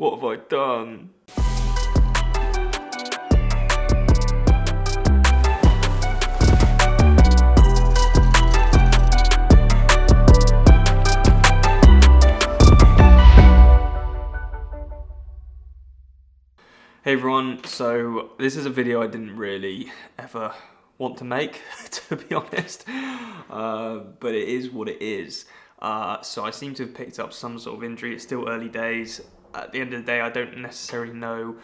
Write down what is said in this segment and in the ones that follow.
What have I done? Hey everyone, so this is a video I didn't really ever want to make, to be honest, but it is what it is. So I seem to have picked up some sort of injury. It's still early days. At the end of the day, I don't necessarily know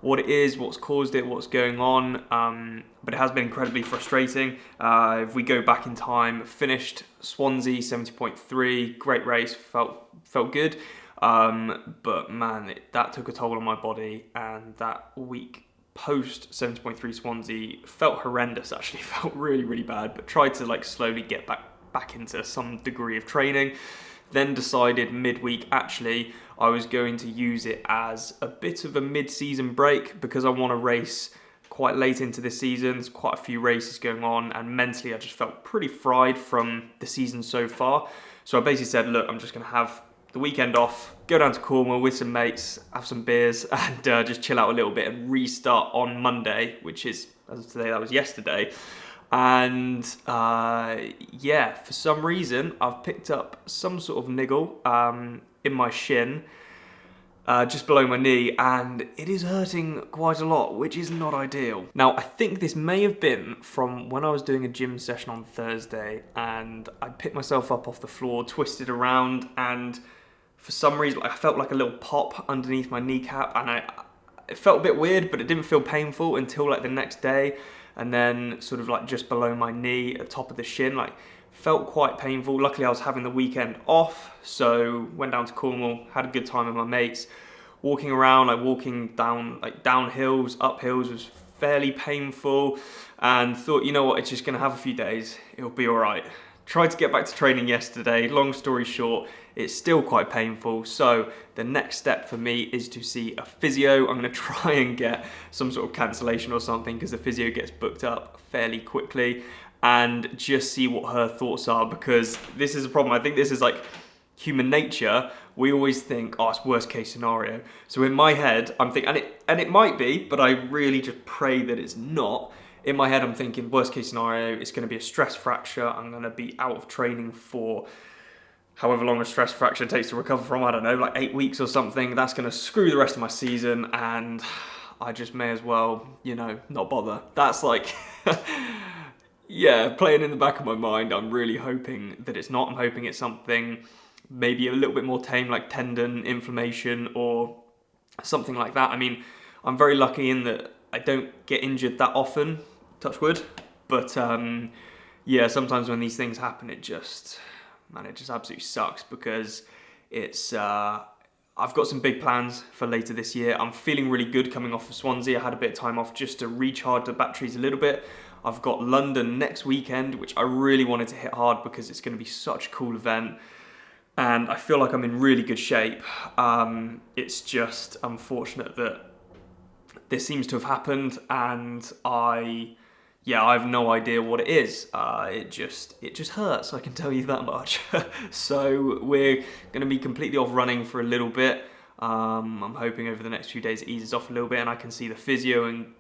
what it is, what's caused it, what's going on, but it has been incredibly frustrating. If we go back in time, finished Swansea 70.3, great race, felt good. But man, that took a toll on my body, and that week post 70.3 Swansea felt horrendous. Actually, felt really bad. But tried to slowly get back into some degree of training. Then decided midweek actually I was going to use it as a bit of a mid-season break because I want to race quite late into the season. There's quite a few races going on, and mentally I just felt pretty fried from the season so far. So I basically said, look, I'm just going to have the weekend off, go down to Cornwall with some mates, have some beers, and just chill out a little bit and restart on Monday, which is, as of today, that was yesterday. And yeah, for some reason, I've picked up some sort of niggle in my shin, just below my knee, and it is hurting quite a lot, which is not ideal. Now, I think this may have been from when I was doing a gym session on Thursday, and I picked myself up off the floor, twisted around, and for some reason, I felt like a little pop underneath my kneecap, and it felt a bit weird, but it didn't feel painful until the next day, and then sort of just below my knee, at the top of the shin, felt quite painful. Luckily, I was having the weekend off, so went down to Cornwall, had a good time with my mates. Walking around, walking down hills, up hills was fairly painful, and thought, you know what, it's just gonna have a few days, it'll be all right. Tried to get back to training yesterday. Long story short, it's still quite painful. So the next step for me is to see a physio. I'm gonna try and get some sort of cancellation or something because the physio gets booked up fairly quickly, and just see what her thoughts are, because this is a problem. I think this is human nature. We always think, oh, it's worst case scenario. So in my head, I'm thinking, and it might be, but I really just pray that it's not. In my head, I'm thinking, worst case scenario, it's going to be a stress fracture. I'm going to be out of training for however long a stress fracture takes to recover from. I don't know, 8 weeks or something. That's going to screw the rest of my season, and I just may as well, not bother. That's yeah, playing in the back of my mind. I'm really hoping that it's not. I'm hoping it's something maybe a little bit more tame, like tendon inflammation or something like that. I mean, I'm very lucky in that I don't get injured that often, touch wood, but yeah, sometimes when these things happen, it just absolutely sucks, because it's, I've got some big plans for later this year. I'm feeling really good coming off of Swansea. I had a bit of time off just to recharge the batteries a little bit. I've got London next weekend, which I really wanted to hit hard because it's going to be such a cool event. And I feel like I'm in really good shape. It's just unfortunate that this seems to have happened, and I have no idea what it is. It just hurts, I can tell you that much. So we're going to be completely off running for a little bit. I'm hoping over the next few days it eases off a little bit and I can see the physio, and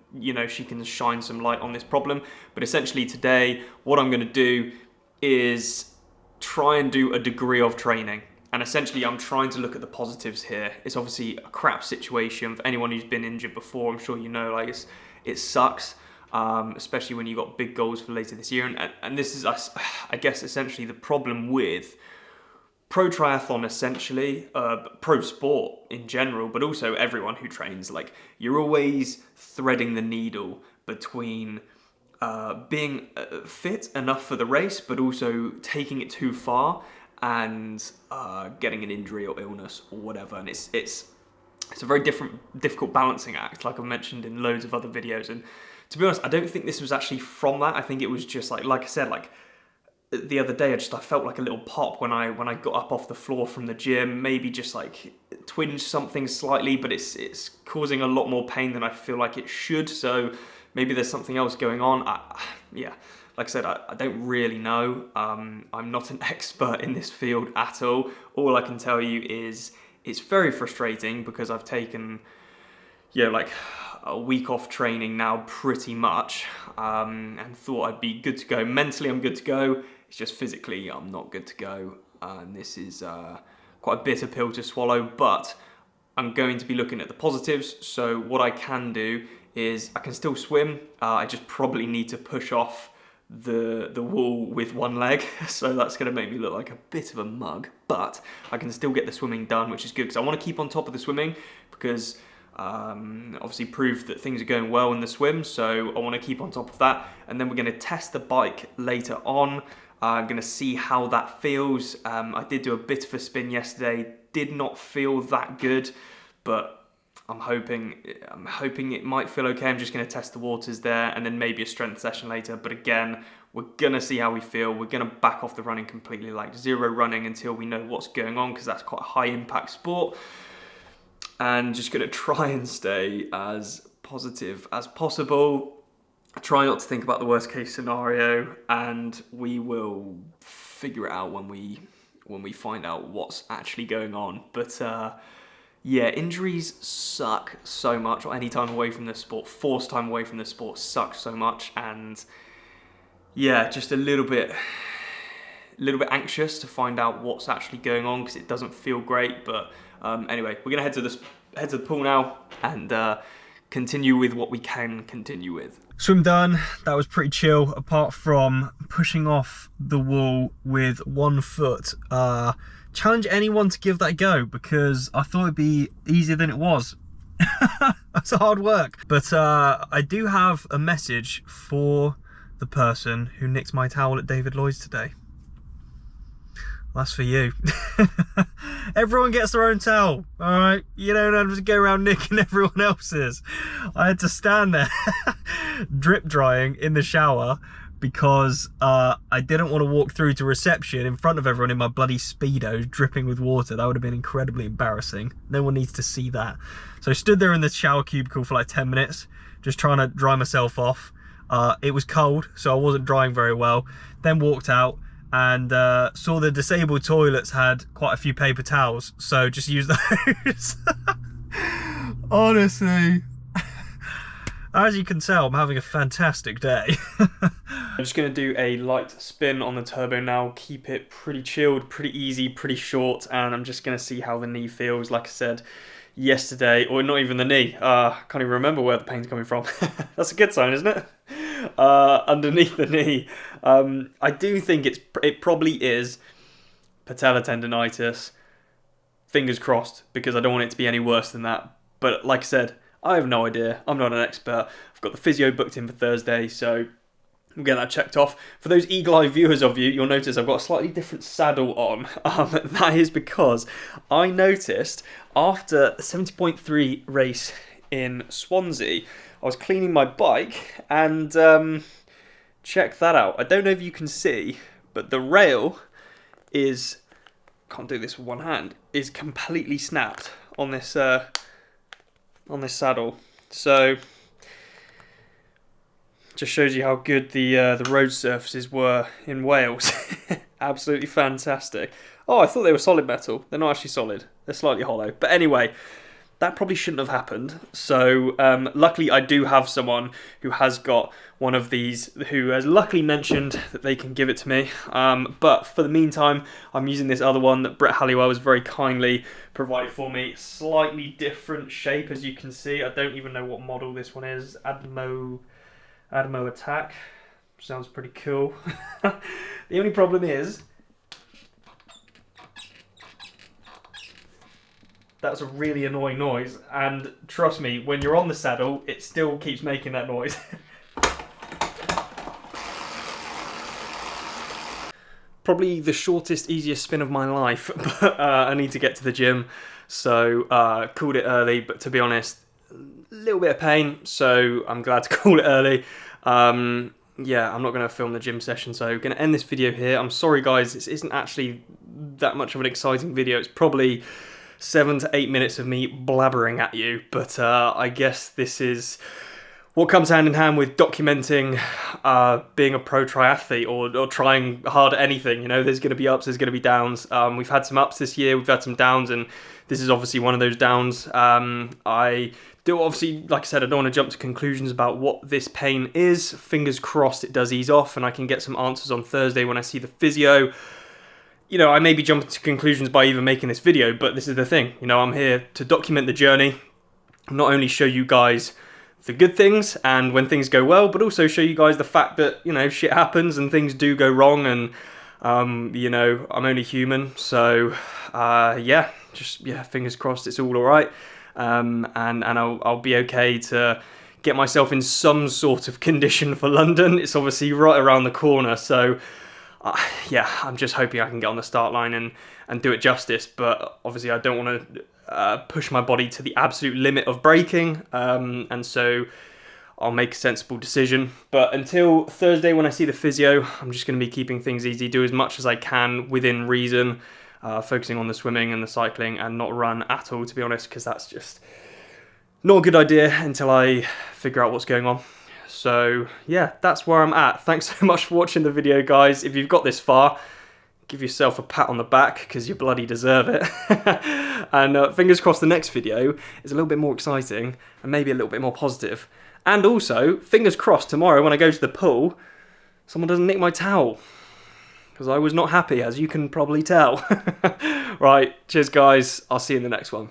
she can shine some light on this problem. But essentially today, what I'm going to do is try and do a degree of training. And essentially, I'm trying to look at the positives here. It's obviously a crap situation for anyone who's been injured before. I'm sure you know, it sucks, especially when you've got big goals for later this year. And this is, I guess, essentially the problem with pro triathlon, essentially, pro sport in general, but also everyone who trains. You're always threading the needle between being fit enough for the race, but also taking it too far and getting an injury or illness or whatever. And it's a very difficult balancing act, like I've mentioned in loads of other videos. And to be honest, I don't think this was actually from that. I think it was just like I said, the other day, I felt like a little pop when I got up off the floor from the gym. Maybe just twinged something slightly, but it's causing a lot more pain than I feel like it should. So maybe there's something else going on. Yeah, like I said, I don't really know. I'm not an expert in this field at all. All I can tell you is It's very frustrating because I've taken, you know, like a week off training now pretty much, and thought I'd be good to go. Mentally, I'm good to go. It's just physically, I'm not good to go. And this is quite a bitter pill to swallow, but I'm going to be looking at the positives. So what I can do is I can still swim. I just probably need to push off the wall with one leg, so that's going to make me look like a bit of a mug, but I can still get the swimming done, which is good because I want to keep on top of the swimming because obviously prove that things are going well in the swim, so I want to keep on top of that. And then we're going to test the bike later on. I'm going to see how that feels. I did do a bit of a spin yesterday, did not feel that good, but I'm hoping it might feel okay. I'm just going to test the waters there and then maybe a strength session later. But again, we're going to see how we feel. We're going to back off the running completely, like zero running until we know what's going on, because that's quite a high impact sport. And just going to try and stay as positive as possible. Try not to think about the worst case scenario, and we will figure it out when we find out what's actually going on. But yeah, injuries suck so much, or any time away from this sport, forced time away from this sport sucks so much, and yeah, just a little bit anxious to find out what's actually going on because it doesn't feel great. But anyway, we're gonna head to the pool now and continue with what we can continue with. Swim done. That was pretty chill, apart from pushing off the wall with 1 foot. Challenge anyone to give that a go because I thought it'd be easier than it was. That's hard work. But I do have a message for the person who nicked my towel at David Lloyd's today. That's for you. Everyone gets their own towel, all right? You don't have to go around nicking everyone else's. I had to stand there drip drying in the shower because I didn't want to walk through to reception in front of everyone in my bloody Speedo dripping with water. That would have been incredibly embarrassing. No one needs to see that. So I stood there in the shower cubicle for like 10 minutes, just trying to dry myself off. It was cold, so I wasn't drying very well. Then walked out and saw the disabled toilets had quite a few paper towels, so just used those. Honestly. As you can tell, I'm having a fantastic day. I'm just going to do a light spin on the turbo now, keep it pretty chilled, pretty easy, pretty short, and I'm just going to see how the knee feels. Like I said yesterday, or not even the knee, can't even remember where the pain's coming from. That's a good sign, isn't it? Underneath the knee. I do think it probably is patella tendonitis. Fingers crossed, because I don't want it to be any worse than that. But like I said, I have no idea. I'm not an expert. I've got the physio booked in for Thursday, so we'll get that checked off. For those eagle-eye viewers of you, you'll notice I've got a slightly different saddle on. That is because I noticed after the 70.3 race in Swansea, I was cleaning my bike and check that out. I don't know if you can see, but the rail is, can't do this with one hand, is completely snapped on this saddle. So just shows you how good the road surfaces were in Wales. Absolutely fantastic. Oh, I thought they were solid metal. They're not actually solid. They're slightly hollow. But anyway, that probably shouldn't have happened. So luckily I do have someone who has got one of these, who has luckily mentioned that they can give it to me. But for the meantime, I'm using this other one that Brett Halliwell has very kindly provided for me. Slightly different shape, as you can see. I don't even know what model this one is. Admo Attack. Sounds pretty cool. The only problem is, that's a really annoying noise, and trust me, when you're on the saddle, it still keeps making that noise. Probably the shortest, easiest spin of my life, but I need to get to the gym, so called it early, but to be honest, a little bit of pain, so I'm glad to call it early. Yeah, I'm not going to film the gym session, so I'm going to end this video here. I'm sorry guys, this isn't actually that much of an exciting video. It's probably 7 to 8 minutes of me blabbering at you, but I guess this is what comes hand in hand with documenting being a pro triathlete or trying hard at anything. You know, there's going to be ups, there's going to be downs. We've had some ups this year, we've had some downs, and this is obviously one of those downs. I do obviously, like I said, I don't want to jump to conclusions about what this pain is. Fingers crossed it does ease off and I can get some answers on Thursday when I see the physio. You know, I may be jumping to conclusions by even making this video, but this is the thing. You know, I'm here to document the journey, not only show you guys the good things and when things go well, but also show you guys the fact that, you know, shit happens and things do go wrong, and you know, I'm only human. So yeah, fingers crossed it's all right, and I'll be okay to get myself in some sort of condition for London. It's obviously right around the corner, so yeah, I'm just hoping I can get on the start line and do it justice. But obviously I don't want to push my body to the absolute limit of braking, and so I'll make a sensible decision. But until Thursday when I see the physio, I'm just going to be keeping things easy, do as much as I can within reason, focusing on the swimming and the cycling and not run at all, to be honest, because that's just not a good idea until I figure out what's going on. So yeah, that's where I'm at. Thanks so much for watching the video, guys. If you've got this far, give yourself a pat on the back because you bloody deserve it. And fingers crossed the next video is a little bit more exciting and maybe a little bit more positive. And also, fingers crossed tomorrow when I go to the pool, someone doesn't nick my towel, because I was not happy, as you can probably tell. Right, cheers guys, I'll see you in the next one.